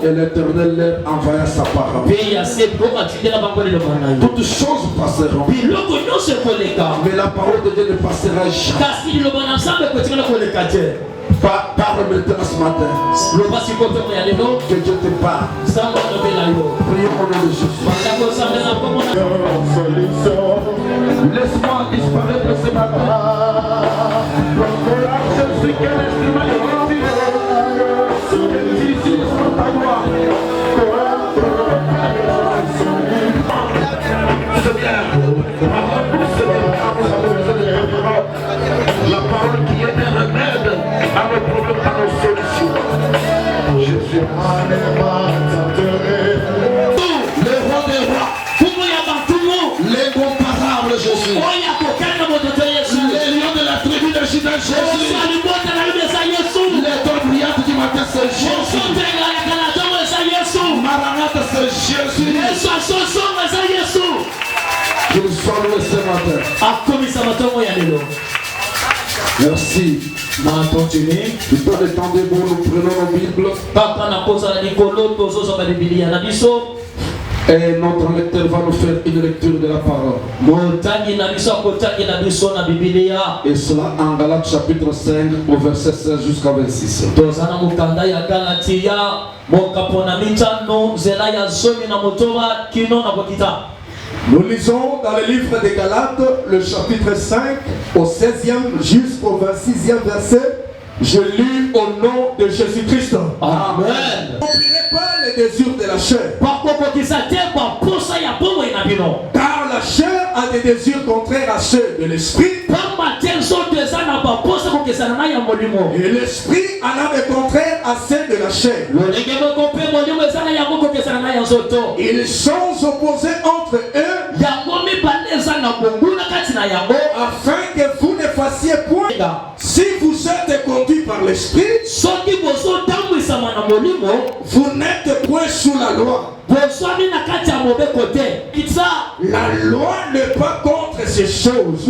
Et l'Éternel leur envoya sa parole. Toutes choses passeront. Mais la parole de Dieu ne passera jamais. Parle maintenant ce matin. Que Dieu te parle. Prions au nom de Jésus. Laisse-moi disparaître ce matin. Je suis qu'un instrument de Dieu. Utilise ta gloire. La parole qui est un remède à nos problèmes, à nos solutions. Jésus. Le roi des rois. L'incomparable Jésus. Les lions de la tribu de Juda, Jésus. L'étoile brillante du matin, c'est Jésus. Maranatha, c'est Jésus. Qu'il soit loué ce matin. Merci. Du temps des temps des bons, nous prenons nos Bibles. Et notre lecteur va nous faire une lecture de la parole. Et cela en Galates chapitre 5 au verset 16 jusqu'à 26. Nous lisons dans le livre des Galates, le chapitre 5, au 16e jusqu'au 26e verset. Je lis au nom de Jésus-Christ. Amen. N'oubliez pas les désirs de la chair. Car la chair a des désirs contraires à ceux de l'esprit. Et l'esprit en a des contraires à ceux de la chair. Ils sont opposés entre eux afin que vous ne fassiez point. Si vous êtes conduits par l'esprit, vous n'êtes point sous la loi. La loi n'est pas contre ces choses.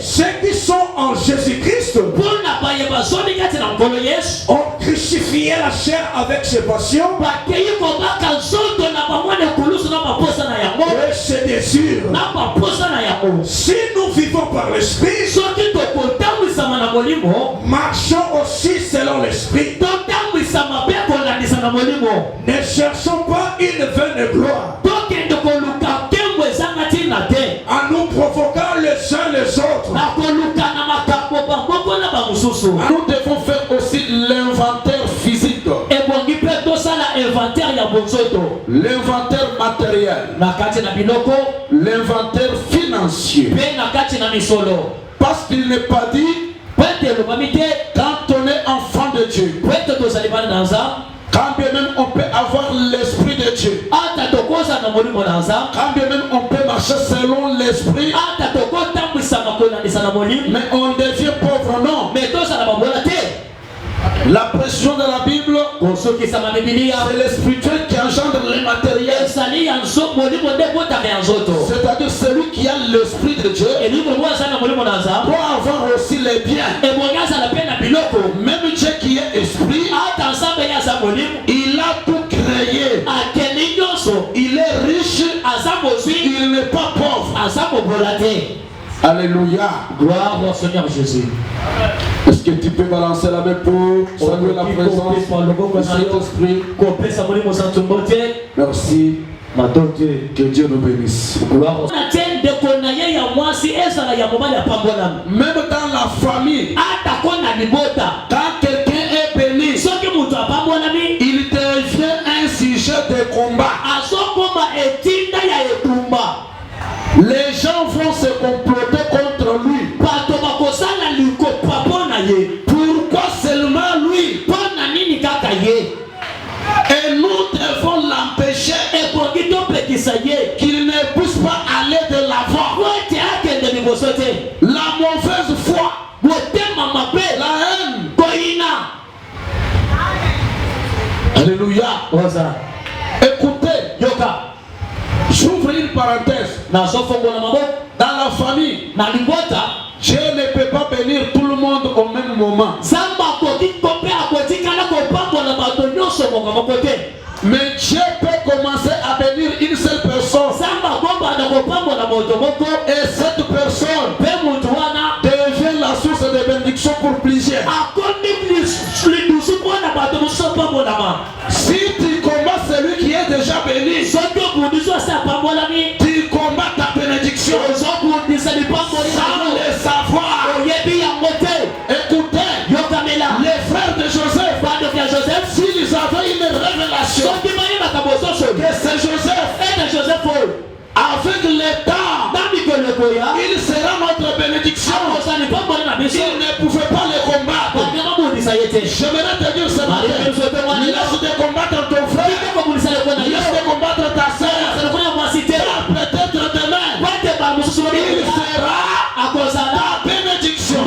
Ceux qui sont en Jésus-Christ ont crucifié la chair avec ses passions et ses désirs. Si nous vivons par l'esprit, marchons aussi selon l'esprit. Ne cherchons pas une vaine gloire en nous provoquant les uns les autres. Nous devons faire aussi l'inventaire physique, l'inventaire matériel, l'inventaire financier. Parce qu'il n'est pas dit quand on est enfant de Dieu, quand bien même on peut avoir l'esprit de Dieu, quand bien même on peut marcher selon l'esprit, mais on devient pauvre, non. La pression de la Bible, c'est le spirituel qui engendre le matériel. C'est-à-dire celui qui a l'esprit de Dieu doit avoir aussi les biens. Même Dieu qui est esprit, il a tout créé. Il est riche, il n'est pas pauvre. Alléluia. Gloire au Seigneur Jésus. Est-ce que tu peux balancer la main pour saluer la présence du Saint-Esprit? Merci. Que Dieu nous bénisse. Même dans la famille, quand quelqu'un est béni, il devient un sujet de combat. Les gens vont se comploter contre lui. Pourquoi seulement lui? Et nous devons l'empêcher qu'il ne puisse pas aller de l'avant. La mauvaise foi, la haine. Alléluia. Écoutez, j'ouvre une parenthèse. Dans la famille, Dieu ne peut pas bénir tout le monde au même moment. Mais Dieu peut commencer à bénir une seule personne. Et cette personne devient la source de bénédiction pour plusieurs. Si tu combats celui qui est déjà béni, tu combats ta bénédiction sans le savoir. Écoutez, les frères de Joseph, s'ils avaient une révélation que c'est Joseph, avec le temps, il sera notre bénédiction. Il ne pouvait pas les combattre. J'aimerais te dire ce matin, laisse de combattre ton frère, laisse de combattre ta soeur. Peut-être demain, il sera ta bénédiction.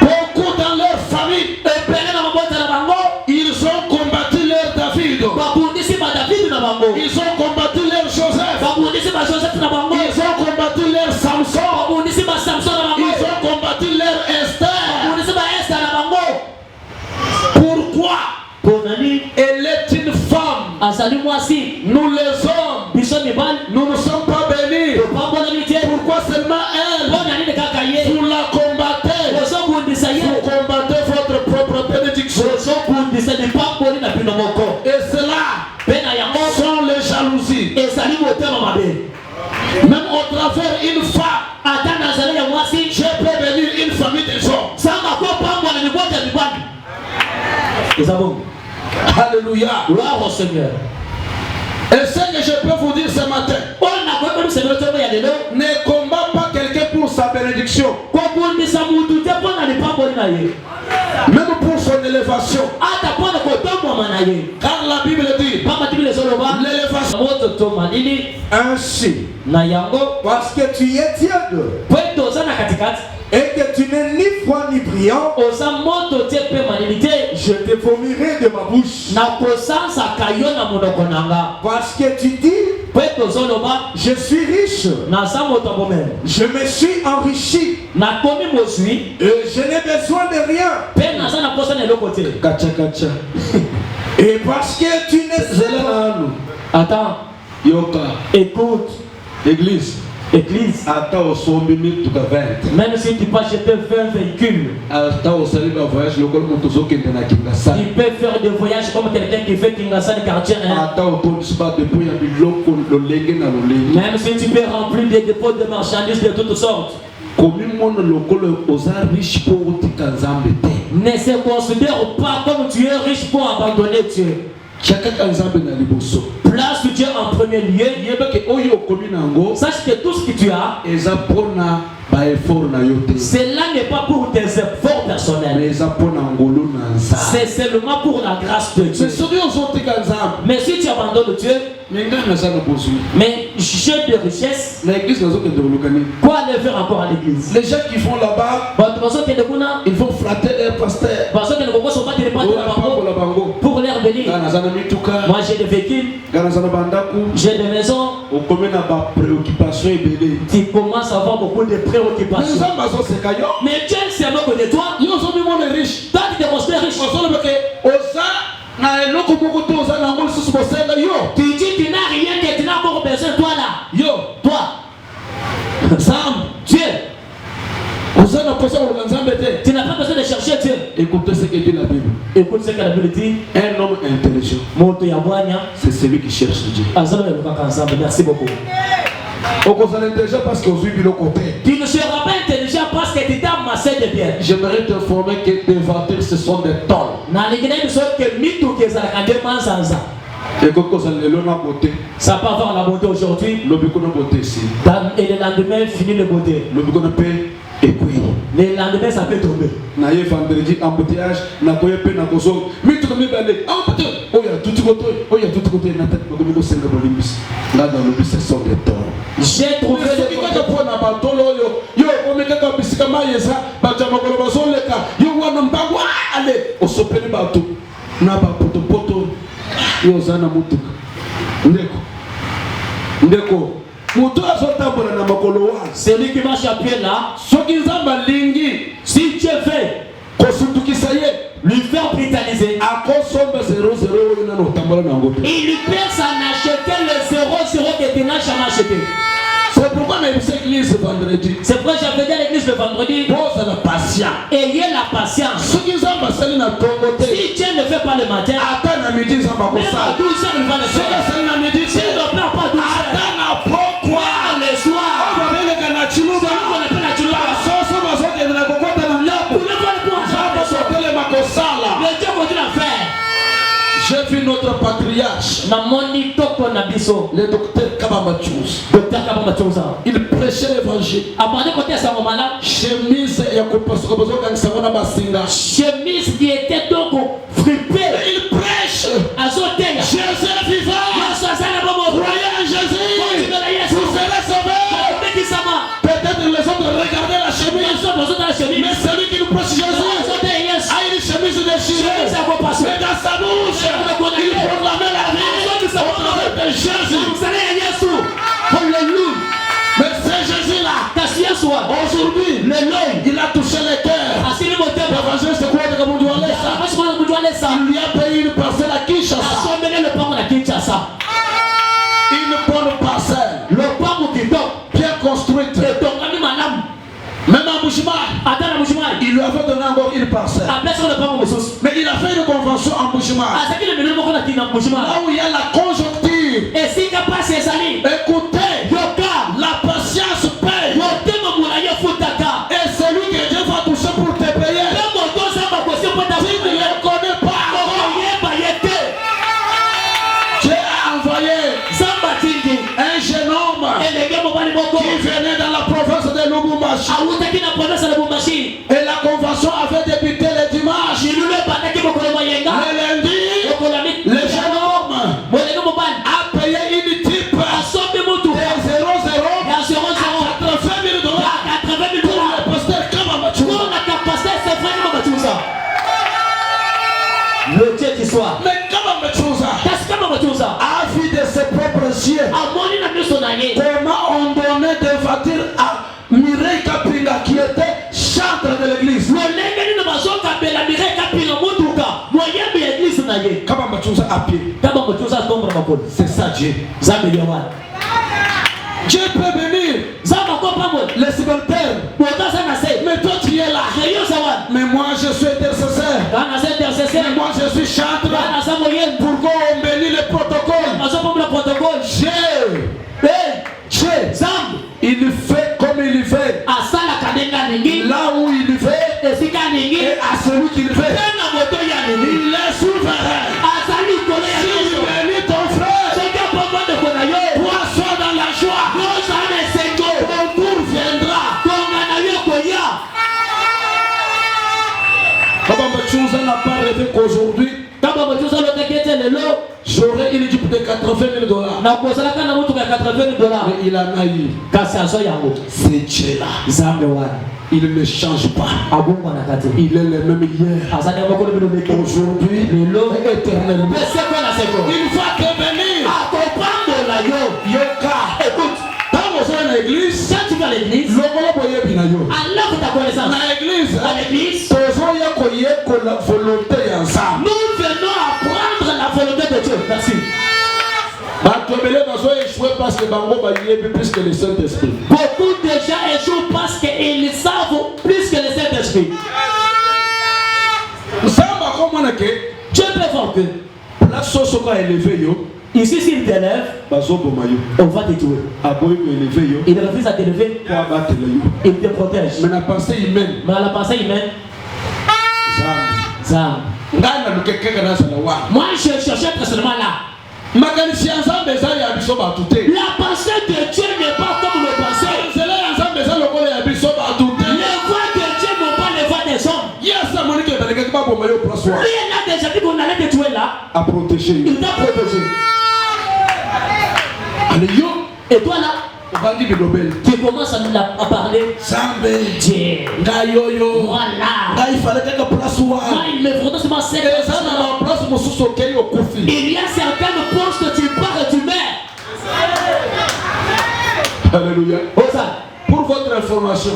Beaucoup dans leur famille, ils ont combattu leur David. Ils ont combattu leur Joseph. Ils ont combattu leur Samson. Ils ont combattu leur Esther. Pourquoi? Elle est une femme. Nous les hommes, nous ne sommes pas bénis. Pourquoi seulement elle? Vous la combattez. Vous combattez votre propre bénédiction. Et cela sont les jalousies. Même au travers une femme, je peux bénir une famille de gens. Alléluia. Et ce que je peux vous dire ce matin, ne combat pas quelqu'un pour sa bénédiction, même pour son élévation. Car la Bible dit, l'élévation. Ainsi, parce que tu es tiède et que tu n'es ni froid ni brillant, je te vomirai de ma bouche. Parce que tu dis, je suis riche, je me suis enrichi et je n'ai besoin de rien. Et parce que tu n'es pas. Attends, Yoka, écoute, Église. Attends au son minute tout à 20. Même si tu peux acheter 20 véhicules, Attends au salut d'un voyage local motozo qui est dans la Kinshasa. il peut faire des voyages comme quelqu'un qui fait Kinshasa le quartier. Attends au ton spot depuis un biloko le légué dans le légué. Même si tu peux remplir des dépôts de marchandises de toutes sortes. Comme mon local aux riches pour Tikanzambe. Ne se considère pas comme tu es riche pour abandonner Dieu. Place Dieu en premier lieu. Sache que tout ce que tu as, cela n'est pas pour tes efforts personnels. C'est seulement pour la grâce de Dieu. Mais si tu abandonnes Dieu, mais j'ai de richesse, quoi aller faire encore à l'église? Les gens qui vont là-bas, ils vont flatter leur pasteur pour leur bénir. Moi j'ai des véhicules, j'ai des maisons. Tu commences à avoir beaucoup de préoccupations. Mais Dieu c'est un peu de toi. Toi tu te considères riche. Tu dis tu n'as rien que tu n'as encore besoin toi là. Toi. Dieu. Tu n'as pas besoin de chercher Dieu. Écoutez ce que dit la Bible. Écoute ce que la Bible dit. Un homme intelligent, c'est celui qui cherche Dieu. Merci beaucoup. Tu ne seras pas intelligent parce que tu t'as amassé de biens. J'aimerais t'informer que tes voitures ce sont des tôles. Ça peut avoir la beauté aujourd'hui et le lendemain finit le beauté. Le lendemain ça peut tomber. Vendredi embouteillage na koye pe na kozo mi to mi balé oya tout côté na tête ko mi ko senga bolimbis là dans le bus ce sont des torts. J'ai trouvé le ko ko na batolo yo o me ka bisika mayesa ba jama ko ba so leka yo wana mbagwa ale o sopeli bato na ba poto yo zana mutuka ndeko celui qui marche à pied là, soki nzamba lingi si Dieu fait lui faire brutaliser. Il lui perd s'en acheter le 0-0 que tu n'as jamais acheté. C'est pourquoi l'église vendredi. C'est pourquoi j'avais dit à l'église le vendredi. Pose la patience. Ayez la patience. Si Dieu ne fait pas le matin, attends à midi, ça va même à 12h, il va le faire. S'il ne pleure pas à 12h, attends pourquoi le soir. Le Dieu continue à faire. J'ai vu notre patriarche, le docteur Kabamba Chouza. Il prêchait l'évangile. Chemise qui était donc frippée. Il prêche. Jésus est vivant. Croyez en Jésus. Vous serez sauvés. Peut-être les autres regardaient la chemise. Mais celui qui nous prêche Jésus a une chemise déchirée. Mais dans sa bouche, il proclamait la vie au travers de Jésus. Alléluia. Mais c'est Jésus-là. Aujourd'hui, il a touché les cœurs. L'évangile, c'est quoi de il lui a payé une parcelle à Kinshasa. Une bonne parcelle. Bien construite. Même à Mouchimai, il lui avait donné encore une parcelle. Mais il a fait une convention à Mouchimai. Là où il y a la conjoncture. Écoutez, la patience paye. Et celui que Dieu va toucher pour te payer, tu ne le connais pas. Dieu a envoyé un jeune homme qui venait dans la province de Lubumbashi. Et la convention avait débuté le dimanche. Le lundi, le jeune homme a payé une type de 0,0 à $80,000 pour le pasteur Kabamba Chouza. Le Dieu du soir. Mais Kabamba Chouza a vu de ses propres yeux comment on donnait des voitures à Mireille Kapinga qui était chantre de l'église. Kabamba Chouza à pied. C'est ça Dieu. Dieu peut venir. Les subalternes. Mais toi tu es là. Mais moi je suis intercesseur. Mais moi je suis chantre. Pourquoi on bénit le protocole? Il fait comme il fait. Là où il fait. Et à celui qui le fait. Il est souverain. S'il bénit ton frère, toi sois dans la joie. Ton tour viendra. Kabamba Chouza n'a pas rêvé qu'aujourd'hui j'aurais une équipe de $80,000. Mais il en a eu. C'est Dieu là. Il ne change pas. Il est le même hier, aujourd'hui et éternellement. Il va te venir. Yoka. Écoute, quand vous êtes à l'église, l'église, la volonté ensemble. Nous venons apprendre la volonté de Dieu. Merci. Beaucoup de gens échouent parce qu'ils savent plus que le Saint-Esprit. Dieu peut voir que ici, s'il t'élève, on va te tuer. Il refuse à t'élever, il te protège. Mais la pensée humaine, moi je cherchais personnellement là. La pensée de Dieu n'est pas comme le pensée. Les voix de Dieu n'ont pas les voix des hommes. Rien n'a déjà dit qu'on allait te tuer là. À protéger. Il t'a protégé. Et toi là, tu commences à parler. Dieu. Voilà. Moi, il me faut seulement 7 ans. Il y a certaines postes que tu pars et tu meurs. Alléluia. Pour votre information.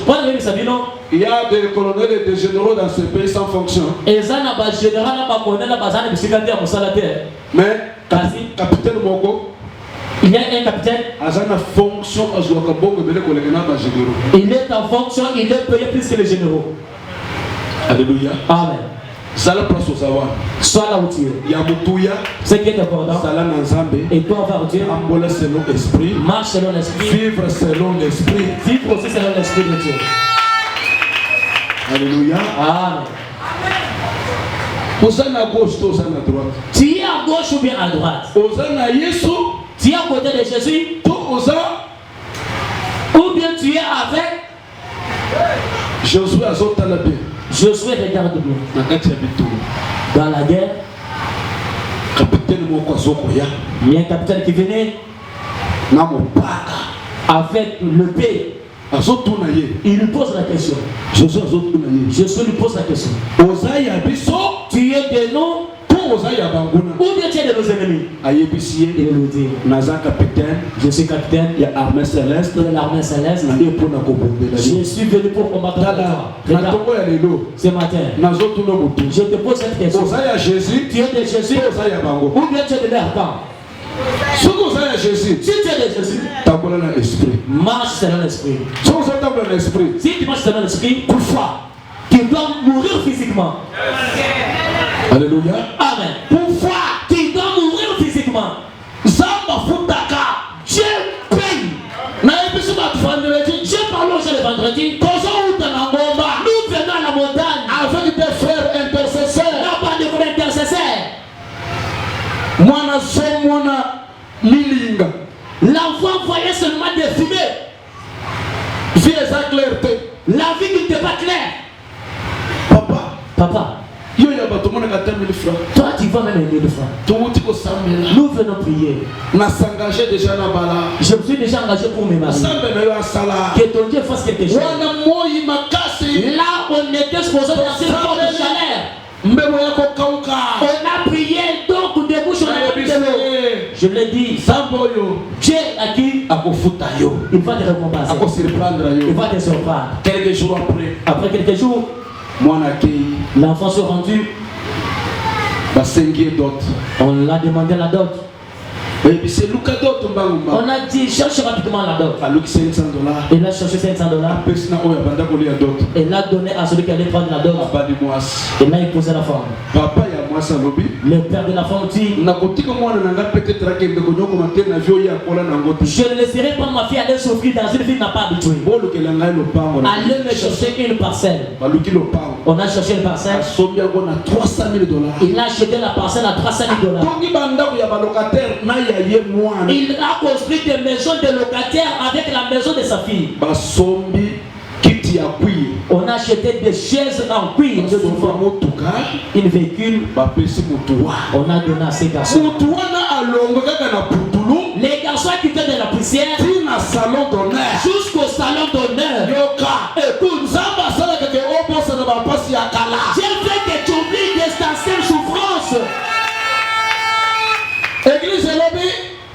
Il y a des colonels et des généraux dans ce pays sans fonction. Mais capitaine Moko, il y a un capitaine. Il est en fonction, il est payé plus que les généraux. Alléluia. Amen. Sois là où tu es. Ce qui est important. Et toi, avoir Dieu. Marche selon l'esprit. Vivre selon l'esprit. Vivre aussi selon l'esprit de Dieu. Alléluia. Amen. Vous êtes à gauche, vous êtes à droite. Tu es à gauche ou bien à droite? Vous êtes à Jésus. Tu es à côté de Jésus. Ou bien tu es avec Josué à Zotalabé. Josué, regarde bien. Dans la guerre, il y a un capitaine qui venait avec le pays. Il lui pose la question. Josué lui pose la question. Tu es de nous ou bien tu es de nos ennemis? Il lui dit, je suis capitaine. Il y a l'armée céleste. Je suis venu pour combattre ce matin. Je te pose cette question. Tu es de Jésus ou bien tu es de leur camp? Si tu es de Jésus, marche selon l'esprit. Si tu marches selon l'esprit, tu dois mourir physiquement. Alléluia. Amen. Pourquoi tu dois mourir physiquement? Dieu paye. Dieu parle aux gens le vendredi. Nous venons à la montagne avec des frères intercesseurs. Non, pas de intercesseurs. L'enfant voyait seulement des fumées. La vie n'était pas claire. Papa. Toi tu vas même 1000 francs. Nous venons prier. Je me suis déjà engagé pour mes maris. Que ton Dieu fasse quelque chose. Là on était supposé dans une forte chaleur. On a prié donc des bouches on a pris de l'eau. Je l'ai dit. Dieu a qui il va te récompenser. Il va te surprendre. Quelques jours Après quelques jours, l'enfant s'est rendu. On l'a demandé la dot. On a dit cherche rapidement la dot. Il a cherché $500. Il a donné à celui qui allait prendre la dot. Il a épousé la femme. Le père de la femme dit, je ne laisserai pas ma fille aller souffrir dans une vie qui n'a pas habitué. Allez me chercher une parcelle. On a cherché une parcelle. Il a acheté la parcelle à $300,000. Il a construit des maisons de locataires avec la maison de sa fille. On a acheté des chaises en cuir, une véhicule. On a donné à ces garçons. Les garçons qui étaient de la poussière jusqu'au salon d'honneur. J'ai fait que tu oublies des anciennes souffrances.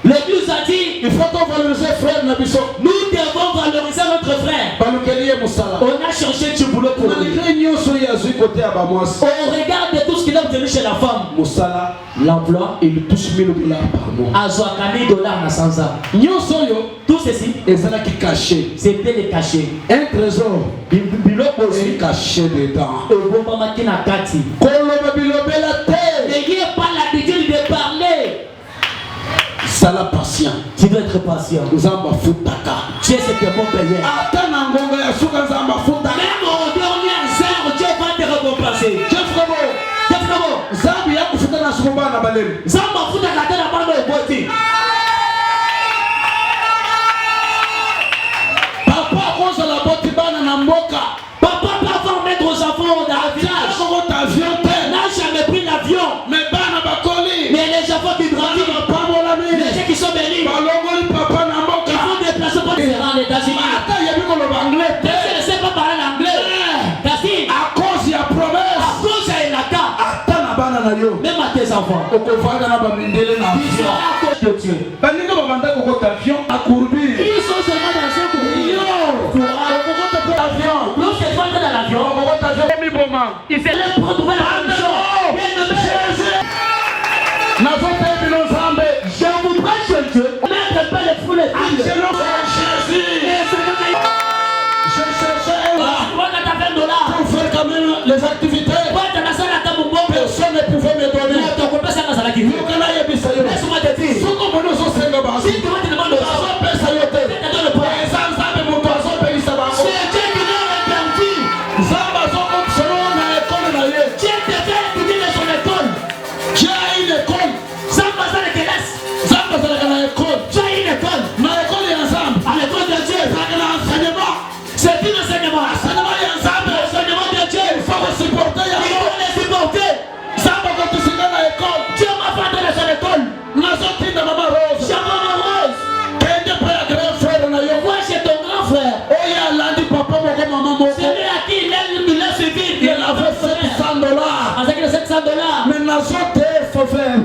L'église a dit, il faut valoriser frère Nabiso. Nous devons valoriser notre frère. On a cherché du boulot pour lui. Au regard de tout ce qu'il a obtenu chez la femme, l'emploi, il touche $1000 par mois. $1000 sans ça. Tout ceci, c'était les cachets. Un trésor, est caché dedans. N'ayez pas l'habitude de parler. Sala patient. Tu dois être patient. Dieu c'est que bon payeur. Même aux dernières heures, Dieu va te récompenser. Papa peut avoir mettre aux enfants dans le village. N'a jamais pris l'avion. Mais les enfants qui grandissent, les gens qui sont bénis, ils font des placements pour se rendre aux États-Unis. Je ne sais pas parler l'anglais. À cause il y a même à tes enfants. Ils sont à cause de Dieu. Ils sont seulement dans ce courrier. Il s'est là pour trouver la religion. Je vous prêche Dieu. Mettre pas les foules et filles. Pour faire quand même les activités, personne ne pouvait me donner. Laisse-moi te dire, si tu vas te demander c'est Dieu qui l'a interdit. Dieu te fait étudier son école. Tu as une école. Zamba ça les laisse. Tu as une école. Tu as une école. Ma école est ensemble. À l'école de Dieu. C'est un enseignement. L'enseignement de Dieu. Il faut le supporter. Il faut les supporter. Zamba quand tu es dans l'école. Dieu m'a fait de son école. Maman Rose. Maman Rose. Moi chez ton grand frère. Celui à qui il a suivi. Il avait $700. Avec les $700. Mais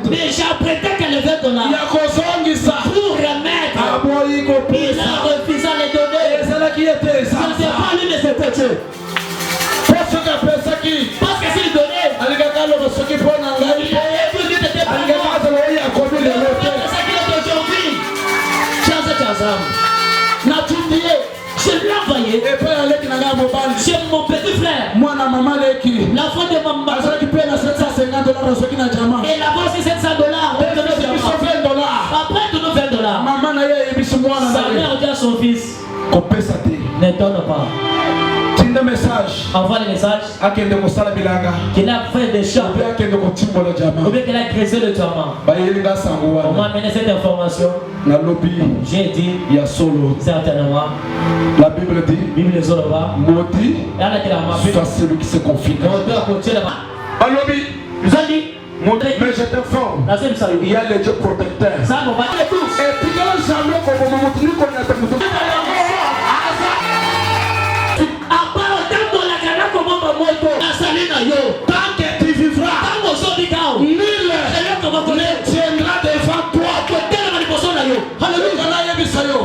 Mais j'ai apprêté qu'elle le $20. Pour remettre. Il a refusé les donner. Ce n'est pas lui, mais c'était Dieu. Parce que s'il donnait, il avait vu que c'était pas moi. C'est qu'il est aujourd'hui. Je l'ai envoyé. C'est mon petit frère. L'enfant de ma maman. Et là-bas aussi $700. Après, tout nous $20. Sa mère dit à son fils, ne donne pas. Envoie les messages qu'il a fait des champs ou bien qu'il a créé le diamant. On m'a amené cette information. J'ai dit certainement la Bible dit Bible Zoroba maudit soit celui qui se confie. Mais je t'informe, il y a les dieux protecteurs. Et puis quand jamais tant que tu vivras, nul ne tiendra devant toi.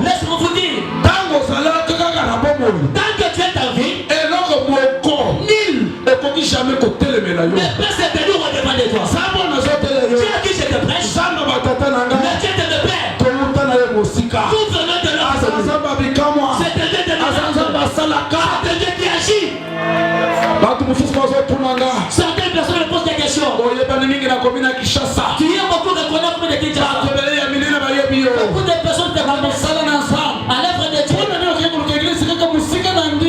Laisse-moi vous dire, tant que tu es ta vie, nul ne peut jamais côté les médailles. ne peut se tenir au-devant de toi. Tu as dit je te prêche, le Dieu de père, tout venant de l'autre, c'est Dieu de l'autre, c'est Dieu qui agit. Certaines personnes me posent des questions. Tu es beaucoup de connaître de Kinshasa. Beaucoup de personnes te connaissent à l'œuvre de Dieu.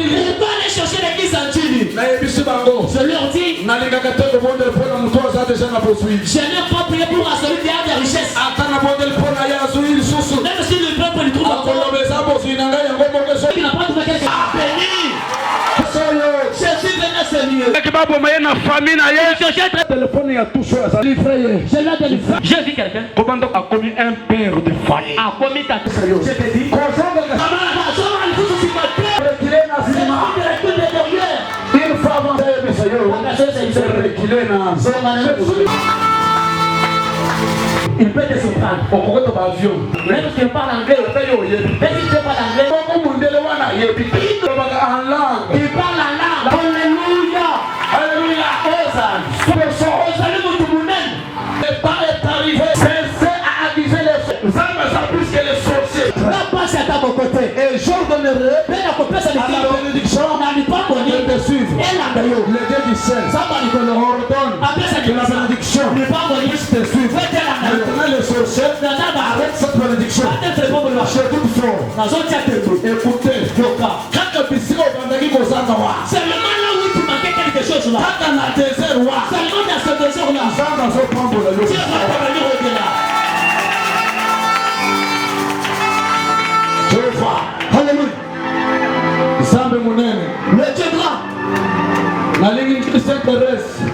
Ils doivent aller chercher l'église en Chili. Je leur dis, je n'ai pas prié pour celui qui a des richesses. Même si le peuple le trouve encore, il n'a pas trouvé quelqu'un. Je suis venu à ce lieu. J'ai vu quelqu'un. A commis un père de famille. A commis ta. Je te dis. Une femme il peut te surprendre. Même si tu parles anglais, même si tu parles anglais, il parle en langue. Alléluia. Alléluia. Le temps est arrivé. Cessez à aviser les sorciers. La passe est à mon côté. Et j'ordonnerai à la bénédiction de te suivre. Le Dieu du ciel ordonne que la bénédiction puisse te suivre. Maintenant les sorciers arrêtent cette bénédiction. Je doute fort. Écoutez, c'est le moment là où tu manquais quelque chose là. Seulement dans ce désert là. Dieu va te venir au-delà. Je vois. Alléluia. Le Dieu grand.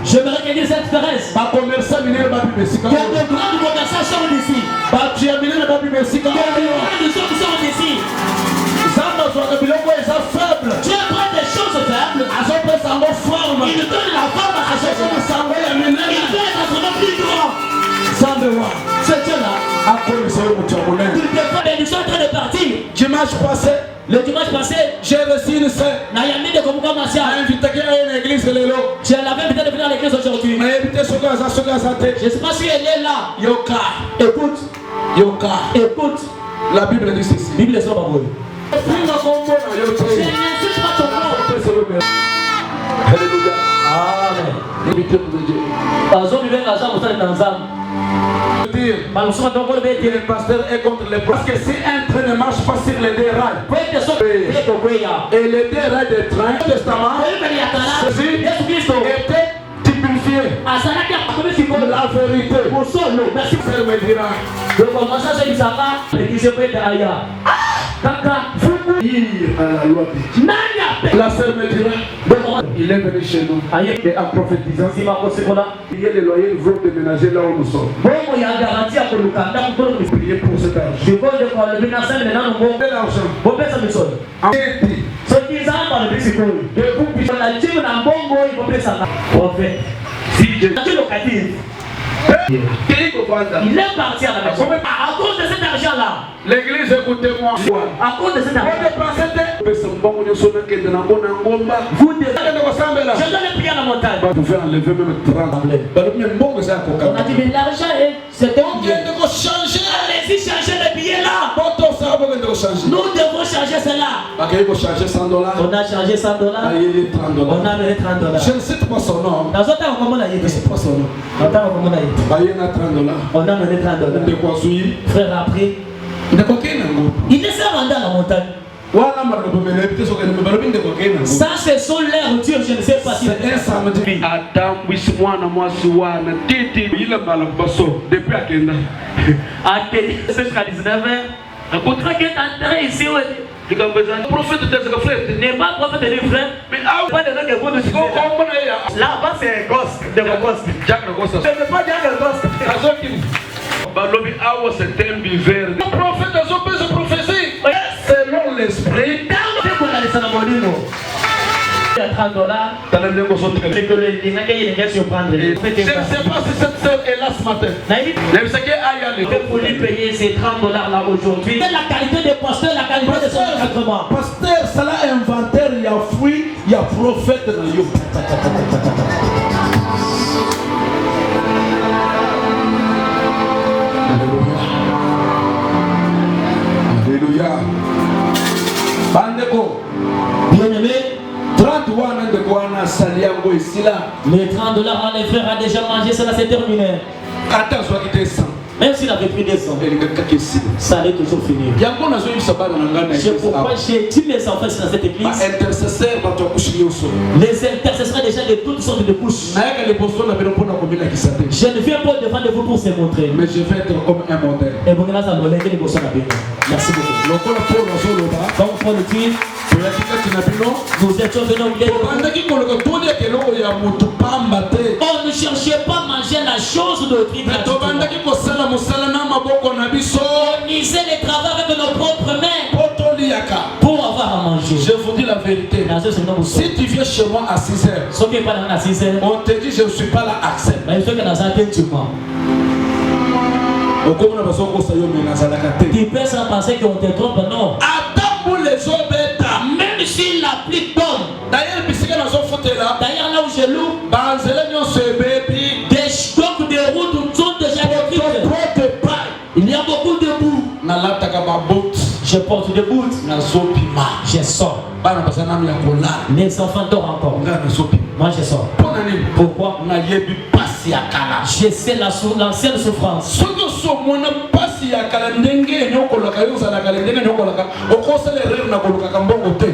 J'aimerais que Dieu s'intéresse. Il y a de grandes conversations ici. Il y a de grandes choses ici. Dieu prend des choses faibles. Il donne la forme à ce chose. Il fait être plus grand. C'est Dieu là. Il fait bénédiction en train de partir. Le dimanche passé, j'ai reçu une sœur. Nayami de Komuka Masia. Invité à une église. J'ai la Je ne sais pas si elle est là. Yoka. Écoute. Yoka. Écoute. La Bible dit ceci. Bible est sur ma bouille. Je n'insulte pas ton nom. Alléluia. Amen. Le pasteur est contre les prophètes. Parce que si un train ne marche pas sur les deux rails, et les deux rails des trains, le testament, Jésus était typifié. La vérité. Merci pour me dira. La sœur me dira, il est venu chez nous et en prophétisant, il y a les loyers vont déménager là où nous sommes. Priez pour cet argent. Quel argent? Il est parti à la maison. À cause de cet argent-là. L'église, écoutez-moi. À cause de cet argent. Vous devez. Je dois les prier à la montagne. Vous pouvez enlever même 30. On a dit, mais l'argent est. C'est un bien. Allez-y, changez les billets là. Nous devons changer cela. On a changé $100. On a changé $100. On a mis $30. Je ne sais pas son nom. Dans ce temps, comment on a dit? Je ne sais pas son nom. On a donné $30. Frère a pris. Il ne s'est rendu à la montagne. Ça, ce sont leurs dieux, je ne sais pas si c'est un samedi. Adam, Wiswana, Mwasuana, Titi, il a mal depuis Akenda. À 19h, un contrat qui est entré ici. Le prophète de tes frères n'est pas prophète de frères, mais pas de là-bas, c'est un gosse. Jack le gosse. Je ne veux pas dire le gosse. Balobi Awa, c'est un buveur. Le prophète a son prophétie. Selon l'esprit, $30. Je ne sais pas si cette sœur est là ce matin. Vous voulez payer ces $30 là aujourd'hui. C'est la qualité des pasteurs, la qualité de son encadrement. Pasteur, c'est là inventaire, il y a fruit, il y a prophète dans le Alléluia. Bandeko. Bien-aimé. 30 wana de Guana Saliango ici là. Les $30 les frères a déjà mangé, cela c'est terminé. Attends, soit qui descend. Même s'il avait pris des sommes, ça allait toujours finir. Je pourquoi j'ai dit mes enfants dans cette église. Les intercesseurs déjà de toutes sortes de couches. Je ne viens pas devant de vous pour se montrer. Mais je vais être comme un modèle. Et vous allez vous lever les bosses. Merci beaucoup. Donc pour le dire, nous étions venus on ne cherchait pas à manger la chose de vie. On lisait les travaux avec nos propres mains pour avoir à manger. Je vous dis la vérité. Si tu viens chez moi à 6h, on te dit je ne suis pas là à 7. Tu peux s'en penser qu'on te trompe, non. Même s'il applique comme. D'ailleurs là où je loue, des stocks de route sont déjà décrites. Il y a beaucoup de boue. Je porte des bouts. Je sors. Les enfants dorment encore. Moi je sors. Pourquoi? Je sais l'ancienne souffrance.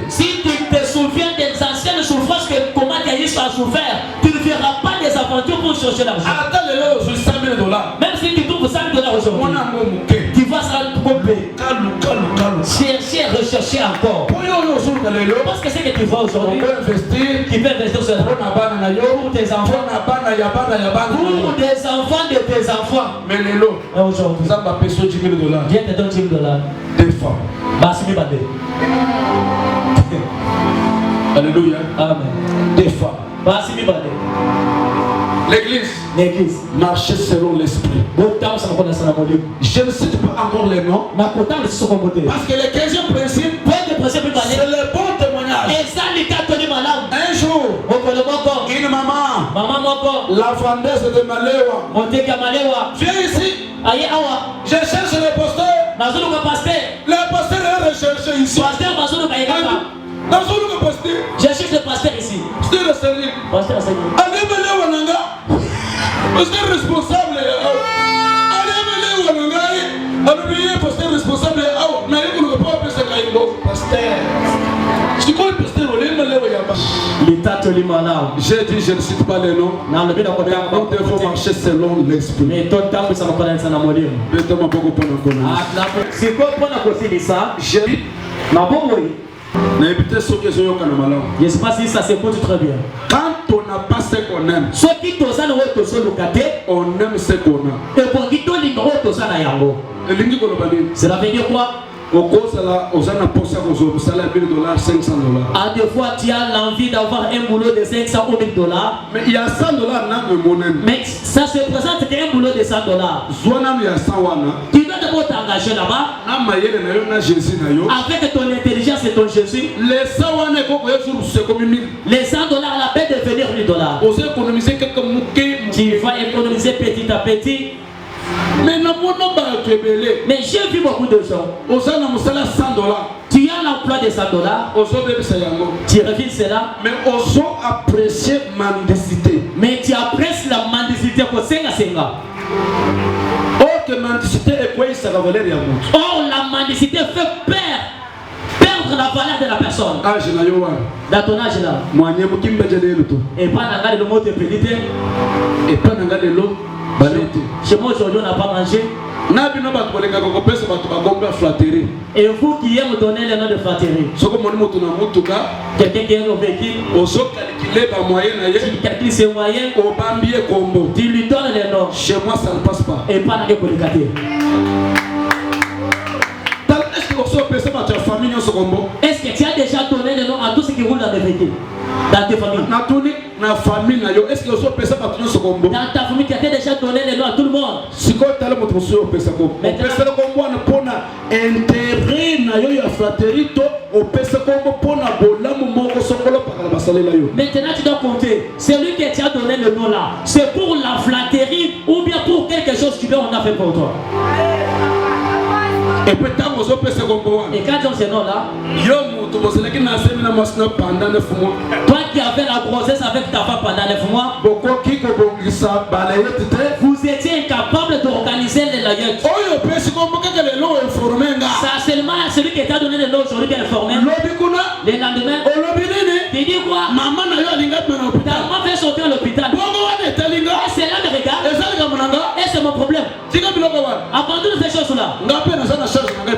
Si tu te souviens des anciennes souffrances que comment Yaïs a souffert, tu ne feras pas des aventures pour chercher l'argent. Même si tu trouves $5 aujourd'hui, tu vas se tromper. Chercher, rechercher encore. Parce que c'est que tu vois aujourd'hui, tu peux investir sur pour tes enfants. Pour des enfants de tes enfants. Mais aujourd'hui, viens te donner $10. Des fois. Alléluia. Amen. Des fois. L'église marchait selon l'esprit. Je ne cite pas encore les noms. Parce que le 15e principe, c'est le bon témoignage. Un jour, une maman Maman moko. La vendeuse de Malewa. Moteka Malewa. Viens ici. Aïe awa. Je cherche le pasteur. Nazulu ka pasteur. Le pasteur est recherché ici. Pasteur Nazulu ka yekaka. Nazulu ka pasteur. Je cherche le pasteur ici. Pasteur Seigneur. Pasteur Seigneur. Allez Malewa nanga. Pasteur responsable. Allez Malewa nanga. Allez pasteur responsable. Ah, na yeko ko pas pesa kaimbo. Pasteur. Tu connais le pasteur Olé Malewa yamba. L'état de l'imana. J'ai dit je ne cite pas les noms. Non, le bien de nous devons marcher selon l'esprit. Mais ton temps ça me connaît ça na molim. Peut-être ma beaucoup pour nous connaître. Ah, c'est quoi pour la cause ça? J'ai ma bon oui. Na éviter ce que je veux qu'on malheur. Je sais pas si ça s'écoute très bien. Quand on n'a pas ce qu'on aime. Ce qui te ça no to so lokate, on aime ce qu'on a. Et pour qui to lingro to ça na yango. Elingi ko lobali. Cela veut dire quoi? Au cause là, aux années pour ça qu'on a salaire $1000, $500. À deux fois, tu as l'envie d'avoir un boulot de 500 ou $1000. Mais il y a $100 dans le monnaie. Mais ça se présente qu'un boulot de $100. Zwana il y a 100 wana. Tu dois d'abord t'engager là-bas. Avec ton intelligence et ton Jésus. Les 100 wana c'est comme 1000. Les $100 la paix devenir $1000. Vous économisez quelques mouquets. Tu vas économiser petit à petit. Mais j'ai vu beaucoup de gens. Tu as l'emploi de $100. Tu reviens cela. Mais on apprécie la mendicité. Mais tu apprécies la mendicité pour senga senga. Or que mendicité est quoi ça va valer rien. Or la mendicité fait perdre la valeur de la personne. Ah je n'ai pas. Dans ton âge là. Moi n'y a pas qui me dit le tout. Et pas n'engager le mot de pédité. Et pas n'engager l'eau. Chez moi aujourd'hui on n'a pas mangé. Et vous qui aimez donner le nom de flatterie. Quelqu'un qui est au véhicule. Tu calcules ses moyens. Tu lui donnes les noms. Chez moi ça ne passe pas. Et pas dans les polycatés. Est-ce que tu as déjà donné le nom à tous ceux qui roulent dans les véhicules? Dans tes familles. Dans ta famille, tu as déjà donné le nom à tout le monde. Maintenant tu dois compter. Celui qui t'a donné le nom là, c'est pour la flatterie ou bien pour quelque chose que on a fait pour toi. Et quand on ce nom là, toi qui avais la grossesse avec ta femme pendant 9 mois, vous étiez incapable d'organiser les layettes. Ça seulement celui qui t'a donné le nom aujourd'hui qui est informé. Le lendemain, tu dis quoi? Ta maman fait sortir à l'hôpital. Et c'est là le regard. Et c'est mon problème. Abandonne ces choses là.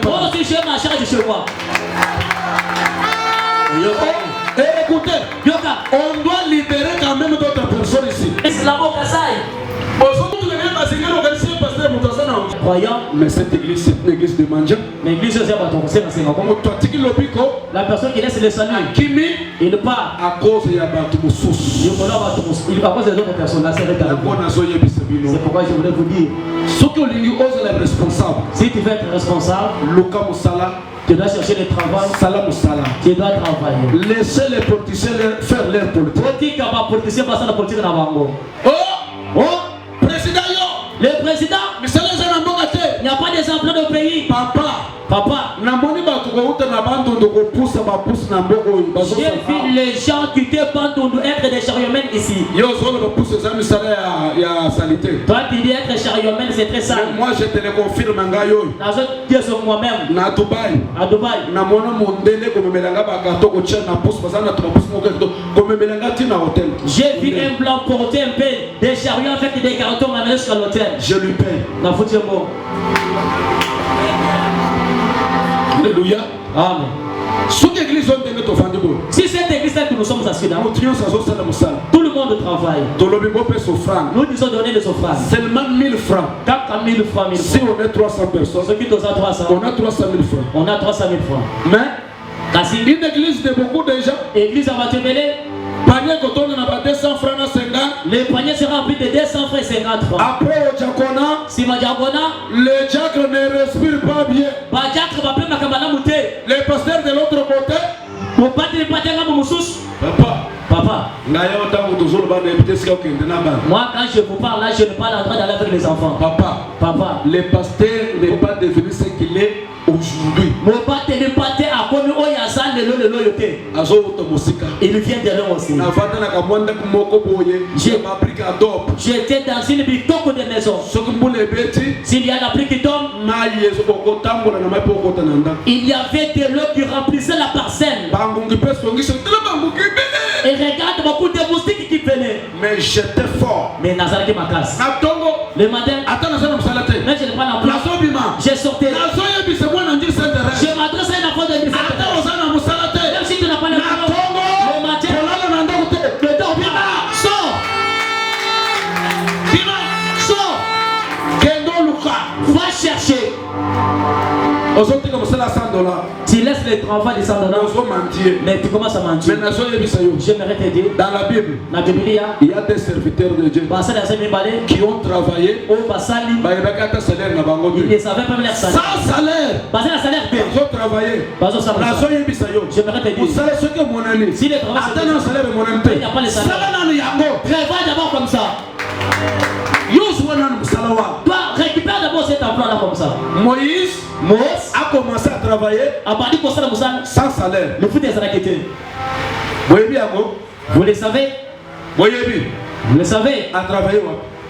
Moi aussi j'ai ma charge chez moi. Écoutez, on doit libérer quand même d'autres personnes ici. Croyant, mais cette église c'est une église de mendiants. L'église la personne qui laisse le salut, il part à cause de à cause des autres personnes. C'est pourquoi je voulais vous dire, si tu veux être responsable, tu dois chercher le travail. Tu dois travailler. Laissez les politiciens faire leur politique. Oh, président, le président, il n'y a pas des emplois de pays. Papa, j'ai vu les gens qui te pendent être des chariomen ici. Toi qui dis être chariomen, c'est très sale. Moi je te le confirme. Moi-même. À Dubaï. J'ai vu un blanc porter un peu des chariots avec des cartons à jusqu'à l'hôtel. Je lui paye. Alléluia. Amen. Si cette église là que nous sommes assis là, tout le monde travaille. Nous disons donner des offrandes. Seulement 1000 francs. 4000 francs. Si on est 300 personnes, ceux qui sont à 300, on a 300 000 francs. On a 300 000 francs. Mais une église de beaucoup de gens. Église à Matemele. Les paniers seront remplis de 200 francs 50 francs. Après au diaconat, si ma diaconat, le diacre ne respire pas bien. Les pasteurs de l'autre côté, papa, Papa. Moi, quand je vous parle là, je ne parle en train d'aller avec les enfants. Papa. Le pasteur n'est pas devenu ce qu'il est aujourd'hui. Il vient de l'homme aussi. J'étais dans une bitoko de maison. S'il y a la pluie qui tombe, il y avait de l'eau qui remplissait la parcelle. Et regarde beaucoup de moustiques qui venaient. Mais j'étais fort. Mais Nazaré qui m'a cassé. Le matin, mais je n'ai pas la place. J'ai sorti. Je m'adresse à une enfant de 17 ans. Même si tu n'as pas le matin, le temps, sors. Sors. Va chercher. Tu laisses les travaux de $100, mais tu commences à mentir. J'aimerais te dire, dans la Bible, il y a des serviteurs de Dieu qui ont travaillé, ils ne savaient pas leur salaire. Sans salaire, ils ont travaillé. J'aimerais te dire, si les travaux il n'y a pas les salaires, travaille d'abord comme ça. Toi, récupère d'abord cet emploi-là comme ça. Moïse a commencé à travailler sans salaire. Le foot est raquetté. Vous le savez? Vous le savez? A travaillé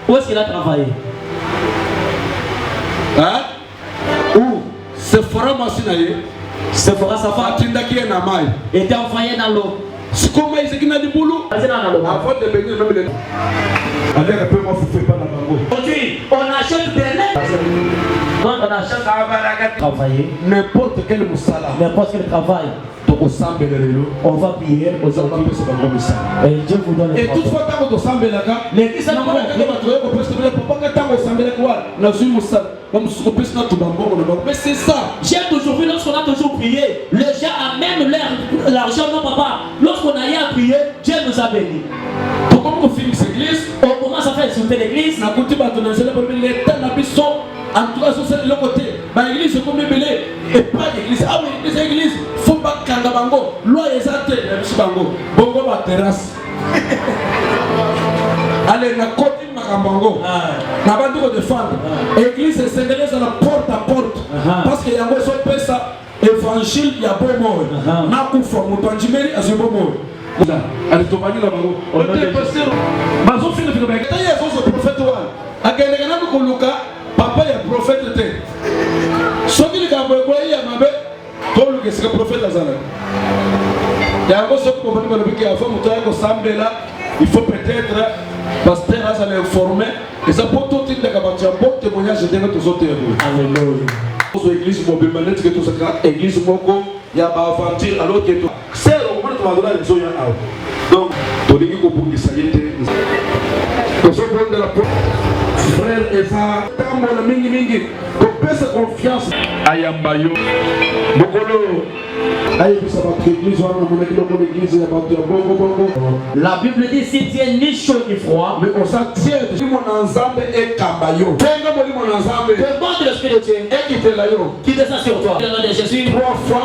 où est-ce qu'il a travaillé? Hein? Où? Sephora, sa femme, était envoyée dans l'eau. C'est comme ils ont dit boulot. Avant de venir, même les. Aujourd'hui, on achète des lettres. On achète travailler. N'importe quel moussala. N'importe quel travail. On va prier aujourd'hui. Et Dieu vous donne les travaux. Et toutefois, quand on s'en met là-bas, l'église n'a pas de mais c'est ça. J'ai toujours vu, lorsqu'on a toujours prié, les gens amènent l'argent, non papa. Lorsqu'on a eu à prier, Dieu nous a bénis. On finit l'église, on commence à faire insulter l'église. En tout cas, c'est le côté. L'église, c'est comme belé. Et pas l'église. Ah oui, l'église. Il faut pas qu'il y ait un bango. Loi est à terre. Bongo va terrasse. Allez, na côté Magambango. Na bandu ko défendre. Église est sénégalaise à la porte à porte. Parce qu'il y a un son pesa évangile il y a bon mot. Na kufa mutanjimeri azibo mot. Allez tobani la bango. On est pasteur. Bazo fini fini ba. Taye zo prophète wa. Akende kana ko luka papa ya prophète te. Soki li ka boy ya mabe. To luka c'est prophète azala. Ya ngo so ko bani ba biki afa mutaya ko sambela. Il faut peut-être pasteur à l'informer et ça peut tout dire que tu as bon témoignage de tous autres. Alléluia. Aux églises mobile manette que tout ça église moko ya ba aventure alors que tout c'est au moins tu vas donner les oya out. Donc to ligi ko pour que ça y est. To so bon de la frère et ça tambo la mingi mingi ko pesa confiance ayambayo bokolo. La Bible dit si tu es ni chaud ni froid, mais on s'attient de mon ensemble et cambayo. Demande le Spirit de Dieu et qui te l'a eu. Qui descend sur toi. Jésus 3 fois.